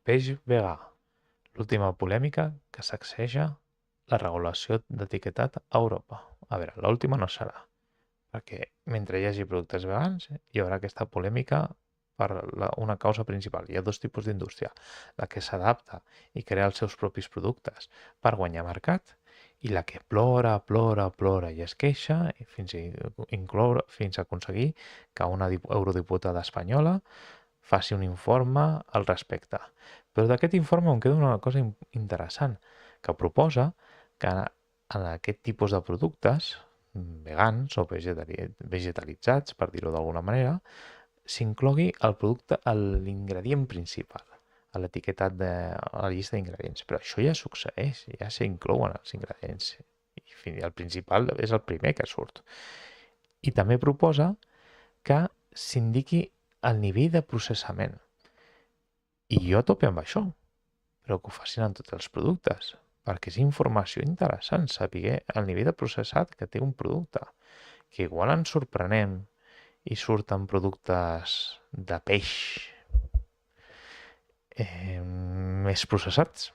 Peix vegà. L'última polèmica que sacseja la regulació d'etiquetat a Europa. A veure, l'última no serà, perquè mentre hi hagi productes vegans hi haurà aquesta polèmica per una causa principal. Hi ha dos tipus d'indústria, la que s'adapta i crea els seus propis productes per guanyar mercat i la que plora, plora, plora i es queixa fins a aconseguir que una eurodiputada espanyola faci un informe al respecte. Però d'aquest informe em queda una cosa interessant, que proposa que en aquest tipus de productes vegans o vegetalitzats, per dir-ho d'alguna manera, s'inclogui el producte, l'ingredient principal a l'etiquetat de a la llista d'ingredients. Però això ja succeeix, ja s'inclouen els ingredients. I el principal és el primer que surt. I també proposa que s'indiqui el nivell de processament. I jo a tope amb això, però que ho facin en tots els productes, perquè és informació interessant saber el nivell de processat que té un producte, que igual ens sorprenem i surten productes de peix més processats.